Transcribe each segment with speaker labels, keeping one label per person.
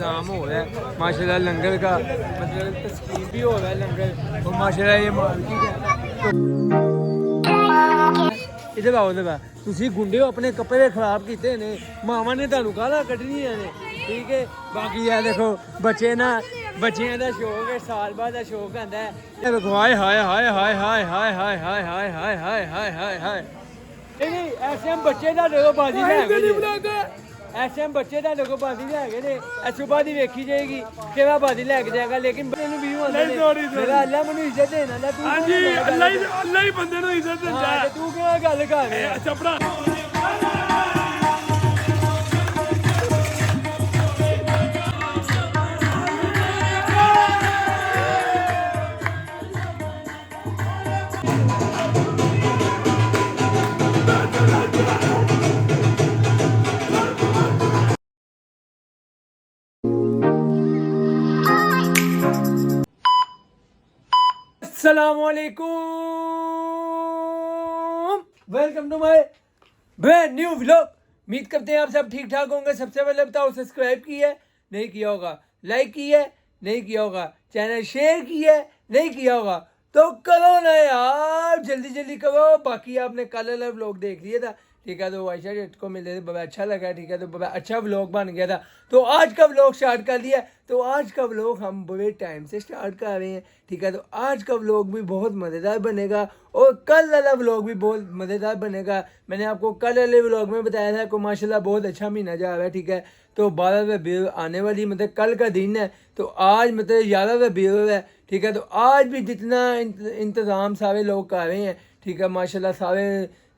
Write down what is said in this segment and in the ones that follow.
Speaker 1: इंतज़ाम हो रहा है माशाल्लाह लंगर का, मतलब तस्कीम भी हो रहा है लंगर और माशाल्लाह ये मार्केट है। इधर आओ इधर, तुसी गुंडे हो अपने कपड़े खराब किए ने, मामा ने तुहानू गालां कड्ढनियां ने, ठीक है। बाकी यार देखो बच्चे ना, बच्चियां दा शौक है, साल बाद दा शौक आंदा है। देखो हाय हाय हाय हाय हाय हाय हाय हाय हाय हाय हाय हाय हाय हाय। नहीं ऐसे हम बच्चे दा देखो बाजी है, ऐसे हम बच्चे दा देखो बाजी ले ने, सुबह दी वेखी जाएगी केड़ा बाजी लेके जाएगा, लेकिन मैनू व्यू आंदे ने मेरा अल्लाह मैनू इज्जत देना ना, तू हां जी अल्लाह ही बंदे नू इज्जत दिंदा है, तू क्या गल कर रहा है चपड़ा। अस्सलामुअलैकुम, welcome to my brand new vlog. उम्मीद करते हैं आप सब ठीक ठाक होंगे। सबसे पहले बताओ सब्सक्राइब किया है नहीं किया होगा, लाइक किया है नहीं किया होगा, चैनल शेयर किया है नहीं किया होगा तो करो ना यार, जल्दी जल्दी करो। बाकी आपने कल वाला व्लॉग देख लिया था, ठीक है, तो आयशा जेट को मिले थे, बड़ा अच्छा लगा, ठीक है, तो बड़ा अच्छा व्लॉग बन गया था। तो आज का व्लॉग स्टार्ट कर लिया, तो आज का व्लॉग हम बड़े टाइम से स्टार्ट कर रहे हैं, ठीक है। तो आज का व्लॉग भी बहुत मज़ेदार बनेगा और कल वाला व्लॉग भी बहुत मज़ेदार बनेगा। मैंने आपको कल वाले व्लॉग में बताया था कि माशाल्लाह बहुत अच्छा महीना जा रहा है, ठीक है। तो 12 रबीउल आने वाली, मतलब कल का दिन है, तो आज मतलब 11 रबीउल है, ठीक है। तो आज भी जितना इंतज़ाम सारे लोग कर रहे हैं, ठीक है, माशाल्लाह सारे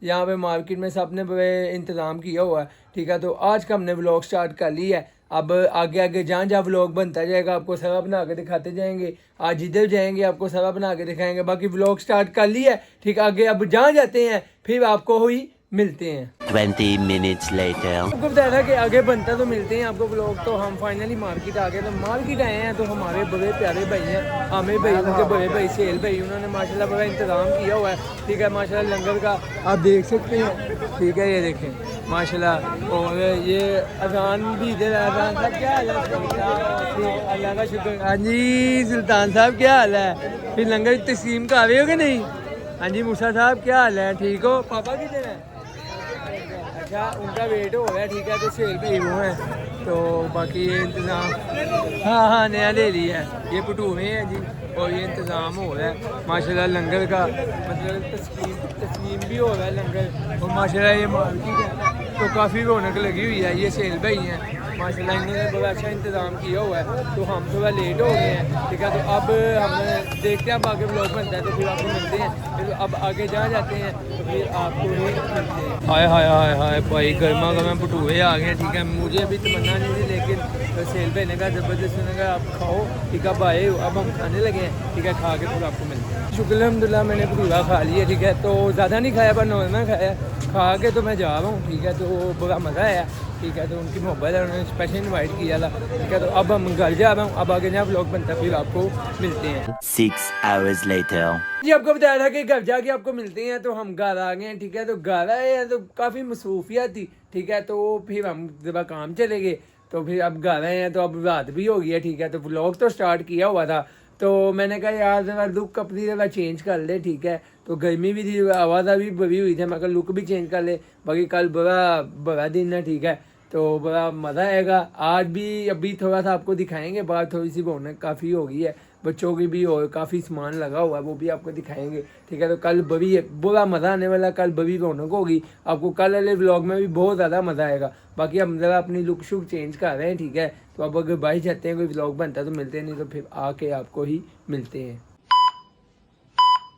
Speaker 1: यहाँ पे मार्केट में सब ने बड़े इंतज़ाम किया हुआ है, ठीक है। तो आज का हमने व्लॉग स्टार्ट कर लिया है। अब आगे आगे जहाँ जहाँ व्लॉग बनता जाएगा आपको सारा बना के दिखाते जाएंगे। आज जिधर जाएंगे आपको सारा बना के दिखाएंगे। बाकी व्लॉग स्टार्ट कर लिया है, ठीक है। आगे अब जहाँ जाते हैं फिर आपको ही मिलते हैं
Speaker 2: 20 minutes later।
Speaker 1: आपको बताया था कि आगे बनता तो मिलते हैं आपको व्लॉग। तो हम फाइनली मार्केट आ गए, तो मार्केट आए हैं, तो हमारे बड़े प्यारे भाई हैं आमिर भाई, उनके बड़े भाई सेल भाई, उन्होंने माशाल्लाह बड़ा इंतज़ाम किया हुआ है, ठीक है। माशाल्लाह लंगर का आप देख सकते हैं, ठीक है, ये देखें माशाल्लाह। और ये अजान भी इधर, अजान साहब क्या हाल है? अल्लाह का शुक्र। हाँ जी सुल्तान साहब क्या हाल है? फिर लंगर तस्लीम का आवे हो कि नहीं? हाँ जी मूसा साहब क्या हाल है, ठीक हो? पापा किधर है? अच्छा उनका वेट हो रहा है, ठीक है। तो सेल भाई वो है, तो बाकी ये इंतज़ाम हाँ हाँ नया ले लिया है, ये भटूरे हैं जी, और ये इंतज़ाम हो रहा है माशाल्लाह लंगर का, मतलब तस्लीम भी हो रहा है लंगर, और माशाल्लाह ये मार्केट है तो काफ़ी रौनक लगी हुई है। ये सेल भाई हैं माशाल्लाह, इन्होंने बड़ा अच्छा इंतज़ाम किया हुआ है। तो हम थोड़ा लेट हो गए हैं, ठीक है। तो अब हम देखते हैं, अब आगे व्लॉग बनता है तो फिर आपको मिलते हैं। फिर अब आगे जहाँ जाते हैं तो फिर आपको ही मिलते हैं। हाय हाय हाय हाय भाई, गर्मा गर्मा भटूरे आ गए, ठीक है। मुझे अभी तमन्ना नहीं थी, लेकिन सेल भाई ने कहा ज़बरदस्त, ने कहा आप खाओ, ठीक है। अब आए अब हम खाने लगे हैं, ठीक है। खा के फिर आपको मिलते हैं। शुक्र अल्हम्दुलिल्लाह मैंने भटूरा खा लिया, ठीक है। तो ज़्यादा नहीं खाया पर नॉर्मल खाया, खा के तो मैं जा रहा हूँ, ठीक है। तो बड़ा मज़ा आया, ठीक है। तो उनकी मोहब्बत है, उन्होंने स्पेशल इनवाइट किया था, ठीक है। तो अब हम घर जा रहा हूँ, अब आगे जहाँ व्लॉग बनता है फिर आपको मिलते हैं
Speaker 2: 6 hours later।
Speaker 1: जी आपको बताया था कि घर जाके आपको मिलते हैं, तो हम घर आ गए हैं, ठीक है। तो घर आए हैं तो काफ़ी मसरूफियत थी, ठीक है। तो फिर हम जब काम चले गए, तो फिर अब घर आए हैं, तो अब रात भी हो गई है, ठीक है। तो व्लॉग तो स्टार्ट किया हुआ था, तो मैंने कहा यार जरा लुक अपनी जगह चेंज कर ले, ठीक है। तो गर्मी भी थी, आवाज़ भी बड़ी हुई थी, मैं कहा लुक भी चेंज कर ले। बाकी कल बड़ा दिन है, ठीक है। तो बड़ा मज़ा आएगा। आज भी अभी थोड़ा सा आपको दिखाएंगे, बात थोड़ी सी रौनक काफ़ी हो गई है, बच्चों की भी और काफ़ी सामान लगा हुआ है, वो भी आपको दिखाएंगे, ठीक है। तो कल बड़ी बड़ा मज़ा आने वाला, कल बड़ी रौनक होगी आपको, कल वाले व्लॉग में भी बहुत ज़्यादा मज़ा आएगा। बाकी हम ज़रा अपनी लुक शुक चेंज कर रहे हैं, ठीक है। तो अब अगर बाई जाते हैं कोई व्लॉग बनता है तो मिलते हैं, नहीं तो फिर आके आपको ही मिलते हैं।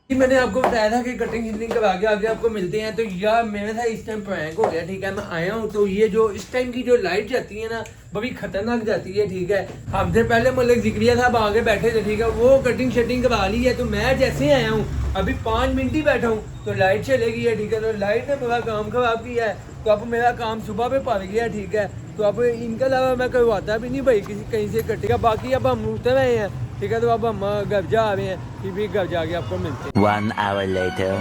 Speaker 1: मैंने आपको बताया था कि कटिंग शिटिंग करा के आगे आपको मिलते हैं। तो यार मेरे साथ इस टाइम प्रैंक हो गया, ठीक है। मैं आया हूँ तो ये जो इस टाइम की जो लाइट जाती है ना बड़ी खतरनाक जाती है, ठीक है। हमसे पहले मलिक जिक्रिया साहब आगे बैठे थे, ठीक है, वो कटिंग शटिंग करा ली है। तो मैं जैसे आया हूँ अभी 5 मिनट ही बैठा हूँ तो लाइट चले गई है, ठीक है। तो लाइट ने बड़ा काम खराब किया है, तो अब मेरा काम सुबह पे पड़ गया, ठीक है। तो अब इनके अलावा मैं करवाता भी नहीं भाई किसी कहीं से कटेगा। बाकी अब हम उतर रहे हैं, ठीक है। तो अब हम घर जा रहे हैं, फिर भी घर जाके आपको मिलते हैं
Speaker 2: 1 hour later।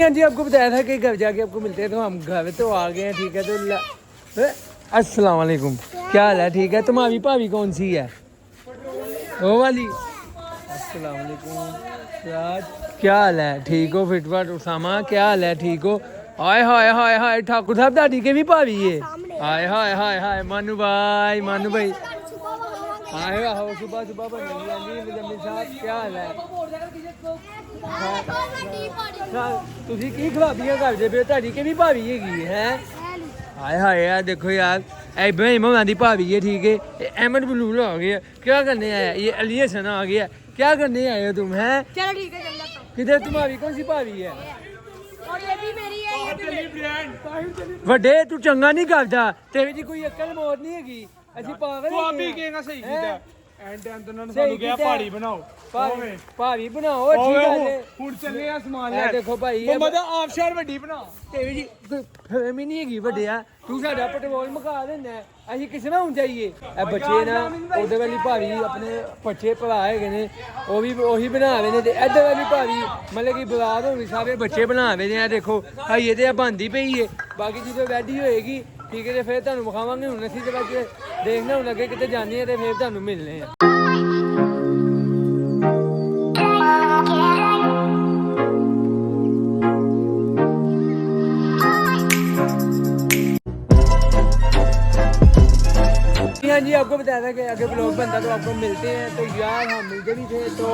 Speaker 1: हाँ जी आपको बताया था कि घर जाके आपको मिलते हैं। तो हम घर तो आ गए हैं, ठीक है। तो अस्सलाम वालेकुम, क्या हाल है? ठीक है। तुम्हारी भाभी कौन सी है? वो वाली। अस्सलाम वालेकुम सिराज, क्या हाल है? ठीक हो? फिटफाट। उसामा, क्या हाल है? ठीक हो? हाय हाय हाय हाय, ठाकुर साहब दादी के भी भाभी है। हाय हाय हाय हाय, मानू भाई, मानू भाई आए हो सुबह सुबह बनेगी। हाँ जी मुजम्मिल साहब, क्या हाल है? ਤੁਸੀਂ ਕੀ ਖਰਾਬੀਆਂ ਕਰਦੇ ਪਏ? ਤੁਹਾਡੀ ਕਿਹੜੀ ਭਾਵੀ ਹੈਗੀ ਹੈ? ਹਾਏ ਹਾਏ यार देखो यार, इब्राहिम होना दी भाभी है, ठीक है। ये अहमद बलूल आ गया, क्या करने आया? ये अली हसन आ गया, क्या करने आए हो तुम? हैं
Speaker 3: चलो ठीक है, चल जाता हूं।
Speaker 1: किधर तुम्हारी कौन सी भाभी है?
Speaker 3: और ये भी मेरी है, ये भी मेरी।
Speaker 1: ਵੱਡੇ ਤੂੰ ਚੰਗਾ ਨਹੀਂ ਕਰਦਾ, ਤੇਰੀ ਦੀ ਕੋਈ ਅਕਲ ਮੌਤ ਨਹੀਂ ਹੈਗੀ। ਅਸੀਂ ਪਾਗਲ
Speaker 4: ਤੂੰ ਆਪ
Speaker 1: ਹੈਗੇ
Speaker 4: ਹੀ
Speaker 1: ਆ।
Speaker 4: ਕਹੇਗਾ ਸਹੀ
Speaker 1: ਹੈਂ?
Speaker 4: ਕੀਤਾ ਐਂਡ ਟਾਈਮ ਤੇ ਉਹਨਾਂ ਨੇ
Speaker 1: ਸਹੀ
Speaker 4: ਸਾਨੂੰ ਕਿਹਾ
Speaker 1: ਕੀਤਾ।
Speaker 4: ਪਹਾੜੀ ਬਣਾਓ
Speaker 1: ਭਾਵੀ ਬਣਾਓ, ਠੀਕ ਹੈ।
Speaker 4: ਹੁਣ ਚੱਲੇ ਆ ਸਮਾਨ
Speaker 1: ਇਹ
Speaker 4: ਲੈ
Speaker 1: ਦੇਖੋ ਭਾਈ, ਇਹ
Speaker 4: ਮੁਹੰਮਦ ਆਫਸ਼ੋਰ ਵੱਡੀ ਬਣਾ
Speaker 1: ਤੇਰੀ ਜੀ ਕੋਈ ਫਹਿਮ ਹੀ ਨਹੀਂ ਹੈਗੀ ਵੱਡਿਆ। ਤੂੰ ਸਾਡਾ ਪੈਟਰੋਲ ਮੁਕਾ ਦਿੰਦਾ ਹੈ, ਅਸੀਂ ਕਿਸੇ ਨਾਲ ਹੁਣ ਜਾਈਏ? ਇਹ ਬੱਚੇ ਨਾ ਉਹਦੇ ਵਾਲੀ ਭਾਰੀ ਆਪਣੇ ਬੱਚੇ ਭਰਾ ਹੈਗੇ ਨੇ, ਉਹ ਵੀ ਉਹੀ ਬਣਾਵੇ ਨੇ, ਤੇ ਇੱਧਰ ਵਾਲੀ ਭਾਰੀ ਮਤਲਬ ਕਿ ਬਰਾਤ ਹੋਣੀ, ਸਾਰੇ ਬੱਚੇ ਬਣਾਵੇ ਨੇ। ਆ ਦੇਖੋ ਹਾਈਏ ਤੇ ਆ ਬੰਦੀ ਪਈ ਏ। ਬਾਕੀ ਜਦੋਂ ਵੈਡੀ ਹੋਏਗੀ, ਠੀਕ ਹੈ, ਤੇ ਫਿਰ ਤੁਹਾਨੂੰ ਵਿਖਾਵਾਂਗੇ। ਹੁਣ ਅਸੀਂ ਤੇ ਬਾਕੀ ਦੇਖਣਾ, ਹੁਣ ਅੱਗੇ ਕਿਤੇ ਜਾਂਦੇ ਆ ਤੇ ਫਿਰ ਤੁਹਾਨੂੰ ਮਿਲਨੇ ਆ। हाँ जी, आपको बताया था कि अगर ब्लॉग बनता तो आपको मिलते हैं। तो यार हम मिलते भी थे, तो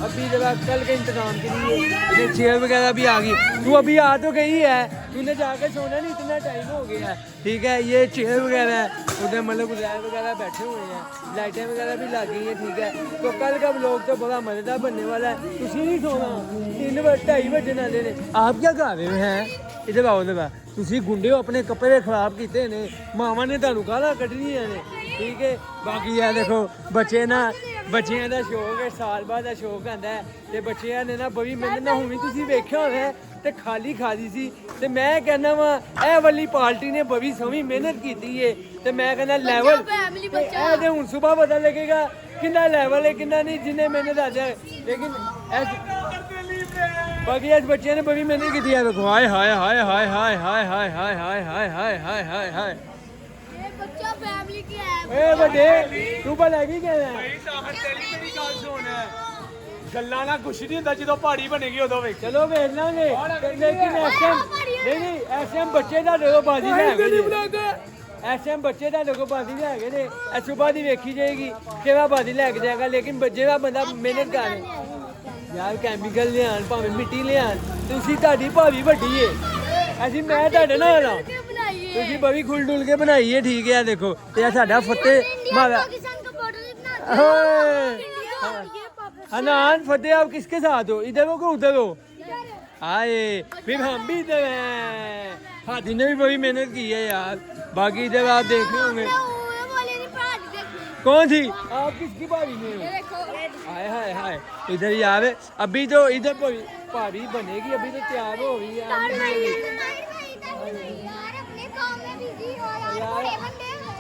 Speaker 1: अभी जरा कल के इंतजाम के लिए चेयर वगैरह भी आ गई। तू अभी आ तो गई है, तूने जाकर सोना नहीं, इतना टाइम हो गया है, ठीक है। ये चेयर वगैरह है, उधर मतलब गुजरात वगैरह बैठे हुए हैं, लाइटें वगैरह भी लग गई हैं, ठीक है। तो कल का ब्लॉग तो बड़ा मज़ेदार बनने वाला है। तुम नहीं सोना, 3-2 बजे नाले ने। आप क्या कर रहे हैं? इधर आओ, इधर आओ। ਤੁਸੀਂ ਗੁੰਡੇ ਹੋ, ਆਪਣੇ ਕੱਪੜੇ ਖਰਾਬ ਕੀਤੇ ਨੇ, ਮਾਵਾਂ ਨੇ ਤੁਹਾਨੂੰ ਗਾਲਾਂ ਕੱਢਣੀਆਂ ਨੇ, ਠੀਕ ਹੈ। ਬਾਕੀ ਇਹ ਦੇਖੋ ਬੱਚੇ ਨਾ, ਬੱਚਿਆਂ ਦਾ ਸ਼ੌਕ ਹੈ, ਸਾਲ ਬਾਅਦ ਦਾ ਸ਼ੌਕ ਆਉਂਦਾ ਹੈ, ਤੇ ਬੱਚਿਆਂ ਨੇ ਨਾ ਬੜੀ ਮਿਹਨਤ ਨਾਲ, ਹੁਣ ਵੀ ਤੁਸੀਂ ਵੇਖਿਆ ਹੋਣਾ ਤੇ ਖਾਲੀ ਖਾਦੀ ਸੀ। ਤੇ ਮੈਂ ਕਹਿੰਦਾ ਵਾ ਇਹ ਵਾਲੀ ਪਾਰਟੀ ਨੇ ਬੜੀ ਸੋਹਣੀ ਮਿਹਨਤ ਕੀਤੀ ਏ, ਤੇ ਮੈਂ ਕਹਿੰਦਾ ਲੈਵਲ ਇਹ ਤੇ ਹੁਣ ਸਵੇਰ ਪਤਾ ਲੱਗੇਗਾ ਕਿੰਨਾ ਲੈਵਲ ਹੈ ਕਿੰਨਾ ਨਹੀਂ, ਜਿੰਨੇ ਮਿਹਨਤ ਆ ਜਾਏ। ਲੇਕਿਨ बाकी आज बच्चे ने बड़ी मेहनत की है। देखो हाय हाय हाय हाय हाय हाय हाय हाय हाय हाय हाय हाय हाय हाय,
Speaker 3: ये बच्चा फैमिली की है।
Speaker 1: ए बड़े तू भला की कह रहा है?
Speaker 4: ਮੇਰੀ ਗੱਲ ਸੁਣ ਗੱਲਾਂ ਨਾਲ ਕੁਛ ਨਹੀਂ ਹੁੰਦਾ ਜਦੋਂ ਪਹਾੜੀ ਬਣੇਗੀ ਉਦੋਂ ਵੇਖ
Speaker 1: चलो वेख लांगे, लेकिन एसएम नहीं एसएम बच्चे ਦਾ ਦੇਖੋ ਬਾਜੀ ਲੈ ਗਏ। एसएम बच्चे ਦਾ ਦੇਖੋ ਬਾਜੀ ਲੈ ਗਏ ਨੇ। ਇਹ ਸਵੇਰ ਦੀ ਵੇਖੀ ਜਾਏਗੀ ਕਿਹੜਾ ਬਾਜੀ ਲੈ ਕੇ ਜਾਏਗਾ। ਲੇਕਿਨ ਜਿਹੜਾ ਬੰਦਾ ਮਿਹਨਤ ਕਰੇ यार, कैमिकल लियान भावें मिट्टी लियान, तुसी ਤੁਹਾਡੀ ਭਾਵੀ ਵੱਡੀ ਏ, ਅਸੀਂ ਮੈਂ ਤੁਹਾਡੇ ਨਾਲ ਆ। ਤੁਸੀਂ ਬੜੀ ਖੁੱਲ ਡੁੱਲ ਕੇ ਬਣਾਈ ਏ, ਠੀਕ ਹੈ। ਦੇਖੋ ਤੇ ਇਹ ਸਾਡਾ फतेह मारा। हनान फतेह, आप किसके साथ हो? इधर हो कि उधर हो? आए फिर हम भी इधर हैं। हाथी ने भी बड़ी मेहनत की है यार। बाकी इधर आप देख रहे होंगे कौन थी? आप किसकी भाभी में हो? हाय हाय हाय, इधर यार अभी तो इधर भाभी बनेगी, अभी तो तैयार हो रही है।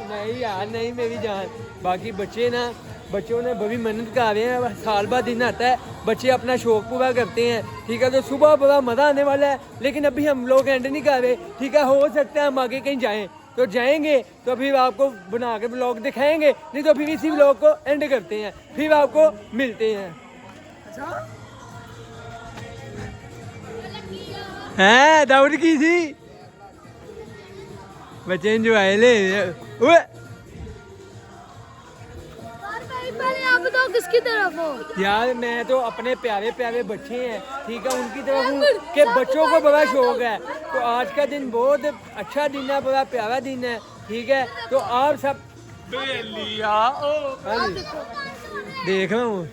Speaker 1: नहीं यार नहीं, मेरी जान। बाकी बच्चे ना, बच्चों ने बड़ी मेहनत कर रहे हैं। साल बाद दिन आता है, बच्चे अपना शौक पूरा करते हैं, ठीक है। तो सुबह बड़ा मज़ा आने वाला है, लेकिन अभी हम लोग एंड नहीं कर रहे, ठीक है। हो सकता है हम आगे कहीं जाएं, तो जाएंगे तो फिर आपको बना के ब्लॉग दिखाएंगे, नहीं तो फिर इसी ब्लॉग को एंड करते हैं, फिर आपको मिलते हैं। हैं दाऊद की थी बच्चे एंजॉय ले। ओए
Speaker 3: पहले आप बताओ किसकी तरफ हो?
Speaker 1: यार मैं तो अपने प्यारे प्यारे बच्चे हैं, ठीक है, उनकी तरफ हूँ कि बच्चों को बड़ा शौक है। तो आज का दिन बहुत अच्छा दिन है, बड़ा प्यारा दिन है, ठीक है। तो आप सब देख रहा हूँ,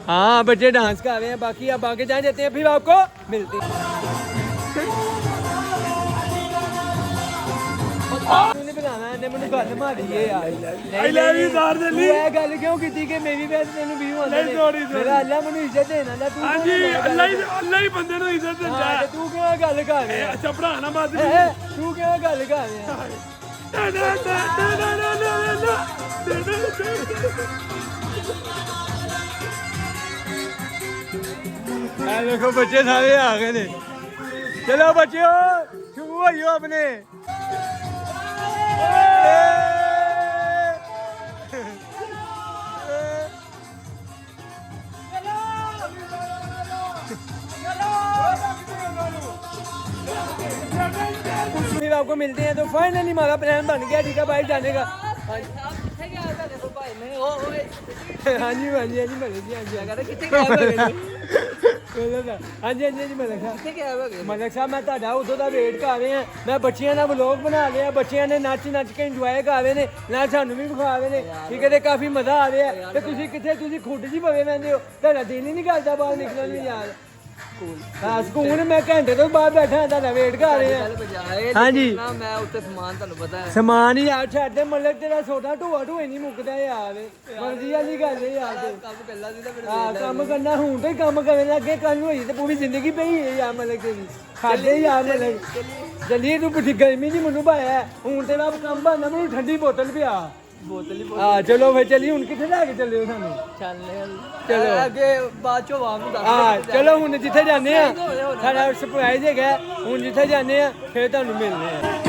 Speaker 1: हाँ बच्चे डांस कर रहे हैं। बाकी अब आगे जाए जाते हैं, फिर आपको मिलते हैं। ਮੈਨੂੰ ਗੱਲ ਮਾਰੀ ਏ ਯਾਰ।
Speaker 4: ਆਈ ਲਵ ਯੂ ਦਾਰ ਦੇ ਲਈ
Speaker 1: ਇਹ ਗੱਲ ਕਿਉਂ ਕੀਤੀ ਕਿ ਮੇਰੀ ਵੈਸ ਤੈਨੂੰ ਵੀ ਆਉਂਦਾ ਨੇ? ਮੇਰਾ ਅੱਲਾ ਮੈਨੂੰ ਇੱਜ਼ਤ ਦੇਣਾ ਨਾ ਤੂੰ।
Speaker 4: ਹਾਂਜੀ ਅੱਲਾ ਹੀ ਬੰਦੇ ਨੂੰ ਇੱਜ਼ਤ ਦਿੰਦਾ ਹੈ।
Speaker 1: ਤੂੰ ਕਿਉਂ ਗੱਲ ਕਰ ਰਿਹਾ?
Speaker 4: ਅੱਛਾ ਪੜਾਣਾ ਬਾਦ
Speaker 1: ਤੂੰ ਕਿਉਂ ਗੱਲ ਕਰ ਰਿਹਾ? ਇਹ ਦੇਖੋ ਬੱਚੇ ਸਾਰੇ ਆ ਗਏ ਨੇ। ਚਲੋ ਬੱਚਿਓ ਸ਼ੁਰੂ ਹੋਈਓ ਆਪਣੇ। फिर आपको मिलते हैं तो फाइनली हमारा प्लान बन गया ठीक है भाई जाने का हाँ जी हाँ जी हाँ जी मलिक जी हाँ जी मलिक साहब मैं ਤੁਹਾਡਾ ਉਦੋਂ ਦਾ ਵੇਟ ਕਰ ਰਹੇ ਹਾਂ ਮੈਂ ਬੱਚਿਆਂ ਦਾ ਵਲੌਗ ਬਣਾ ਲਿਆ ਬੱਚਿਆਂ ਨੇ ਨੱਚ ਕੇ ਇੰਜੋਏ ਕਰ ਰਹੇ ਨੇ ਨਾਲ ਸਾਨੂੰ ਵੀ ਵਿਖਾ ਰਹੇ ਨੇ ਠੀਕ ਹੈ ਤੇ ਕਾਫੀ ਮਜ਼ਾ ਆ ਰਿਹਾ ਤੇ ਤੁਸੀਂ ਕਿੱਥੇ ਤੁਸੀਂ ਖੁੱਡ ਜੀ ਭਵੇ ਰਹਿੰਦੇ ਹੋ ਤੁਹਾਡਾ ਦਿਲ ਹੀ ਨਹੀਂ ਕਰਦਾ ਬਾਹਰ ਨਿਕਲਣ ਨੂੰ ਯਾਰ ਹਾਂ ਸਕੂਲ ਮੈਂ ਘੰਟੇ ਤੋਂ ਬਾਅਦ ਬੈਠਾ ਤੁਹਾਡਾ ਵੇਟ ਕਰ ਰਹੇ ਹਾਂ ਹਾਂਜੀ
Speaker 5: ਮੈਂ ਉੱਤੇ ਸਮਾਨ ਤੁਹਾਨੂੰ ਪਤਾ ਹੈ
Speaker 1: ਸਮਾਨ ਹੀ ਯਾਰ ਛੱਡ ਦੇ ਮਤਲਬ ਤੇਰਾ ਛੋਟਾ ਢੂਆ ਢੂਏ ਨਹੀਂ ਮੁੱਕਦਾ ਯਾਰ ਮਰਜ਼ੀ ਵਾਲੀ ਗੱਲ ਹੈ ਯਾਰ ਤੇ
Speaker 5: ਕੰਮ ਪਹਿਲਾਂ ਦੀ ਤਾਂ ਫਿਰ
Speaker 1: ਹਾਂ ਕੰਮ ਕਰਨਾ ਹੁਣ ਤੇ ਕੰਮ ਕਰਨ ਲੱਗੇ ਕੱਲ ਨੂੰ ਹੋਈ ਤੇ ਪੂਰੀ ਜ਼ਿੰਦਗੀ ਪਈ ਹੈ ਯਾਰ ਮਤਲਬ ਤੇਰੀ ਸਾਡੇ ਯਾਰ ਮਤਲਬ ਚੱਲੀਏ ਤੂੰ ਪਿੱਛੇ ਗਰਮੀ ਦੀ ਮੈਨੂੰ ਪਾਇਆ ਹੁਣ ਤੇਰਾ ਕੰਮ ਬਣਨਾ ਮੈਨੂੰ ਠੰਡੀ ਬੋਤਲ ਪਿਆ
Speaker 5: ਬੋਤਲ ਹੀ
Speaker 1: ਹਾਂ ਚਲੋ ਫਿਰ ਚੱਲੀ ਹੁਣ ਕਿੱਥੇ ਲੈ ਕੇ ਚੱਲੇ ਹੋ ਸਾਨੂੰ
Speaker 5: ਚੱਲਨੇ
Speaker 1: ਚਲੋ।
Speaker 5: ਅੱਗੇ ਬਾਅਦ ਚੋਂ ਵਾਪ ਨੂੰ ਦੱਸ
Speaker 1: ਹਾਂ ਚਲੋ ਹੁਣ ਜਿੱਥੇ ਜਾਂਦੇ ਆ ਸਾਡਾ ਸਰਪ੍ਰਾਈਜ਼ ਹੈਗਾ ਹੁਣ ਜਿੱਥੇ ਜਾਂਦੇ ਆ ਫਿਰ ਤੁਹਾਨੂੰ ਮਿਲਦੇ ਆ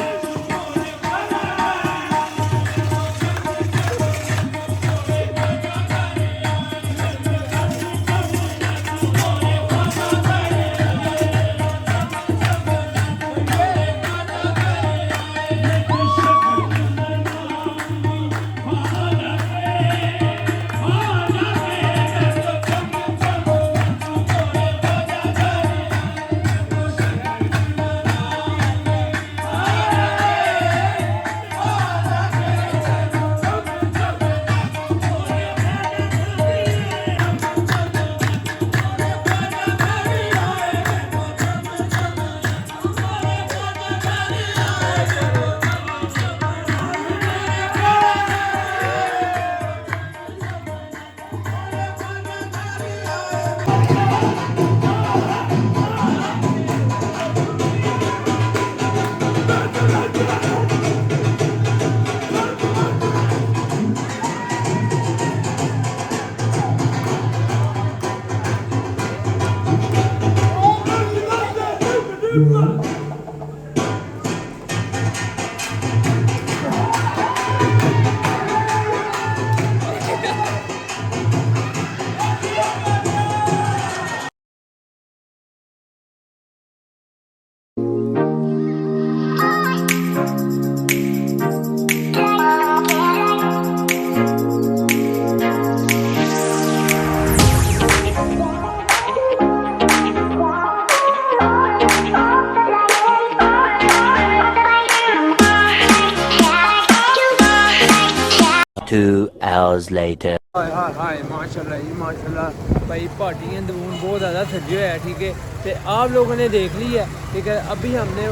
Speaker 2: Two hours later.
Speaker 1: हाय माशाल्लाह जी माशाल्लाह भाई पार्टी अंदरून बहुत ज़्यादा सजे हुए है ठीक है तो आप लोगों ने देख ली है ठीक है अभी हमने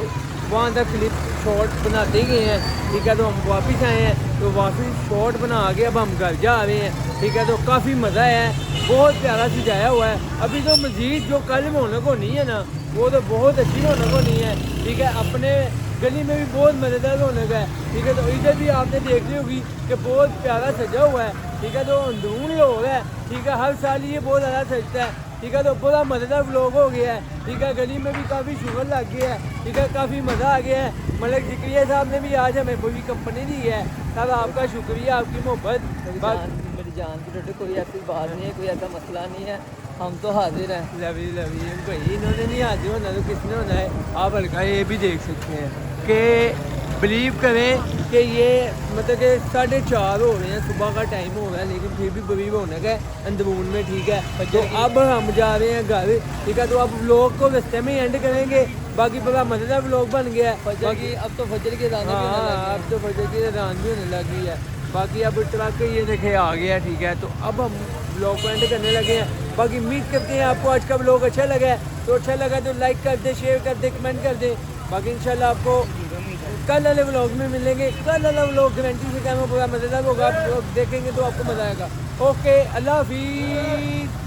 Speaker 1: वहाँ तक क्लिप शॉट बनाते गए हैं ठीक है तो हम वापस आए हैं तो वापस शॉट बना के अब हम घर जा रहे हैं ठीक है तो काफ़ी मज़ा है बहुत प्यारा सजाया हुआ है अभी तो मज़ीद जो कल रौनक होनी है ना वो तो बहुत अच्छी रौनक होनी है ठीक है अपने गली में भी बहुत मज़ेदार रौनक है ठीक है तो इधर भी आपने देख ली होगी कि बहुत प्यारा सजा हुआ है ठीक है तो अंदरून लोग है ठीक है हर साल ये बहुत ज़्यादा सजता है ठीक है तो पूरा मज़ेदार व्लॉग हो गया है ठीक है गली में भी काफ़ी शुगर लग गया है ठीक है काफ़ी मज़ा आ गया है मलिक जिक्रिया साहब ने भी आज हमें पूरी कंपनी दी है सर आपका शुक्रिया आपकी मोहब्बत
Speaker 5: मेरी जान की टोटे कोई ऐसी बात नहीं है कोई ऐसा मसला नहीं है हम तो हाजिर हैं
Speaker 1: लवी भाई इन्होंने नहीं हाजिर होना तो किसने होना है आप हल्का ये भी देख सकते हैं कि बिलीव करें कि ये मतलब कि 4:30 हो रहे हैं सुबह का टाइम हो रहा है लेकिन फिर भी बड़ी रौनक है अंदरून में ठीक है तो अब हम जा रहे हैं घर ठीक है तो अब व्लॉग को रास्ते में एंड करेंगे बाकी बड़ा मज़ेदार व्लॉग बन गया है
Speaker 5: बाकी अब तो फजर की अज़ान भी होने लगी है।
Speaker 1: अब तो फजर की अज़ान भी होने लगी है बाकी अब ट्रक ये देखे आ गया ठीक है तो अब हम व्लॉग को एंड करने लगे हैं बाकी उम्मीद करते हैं आपको आज का व्लॉग अच्छा लगा है तो अच्छा लगा तो लाइक कर दे शेयर कर दे कमेंट कर दे बाकी इंशाल्लाह आपको कल वाले व्लॉग में मिलेंगे कल वाला व्लॉग गारंटी से टाइम पूरा मज़ेदार होगा आप लोग देखेंगे तो आपको मज़ा आएगा ओके अल्लाह हाफिज़।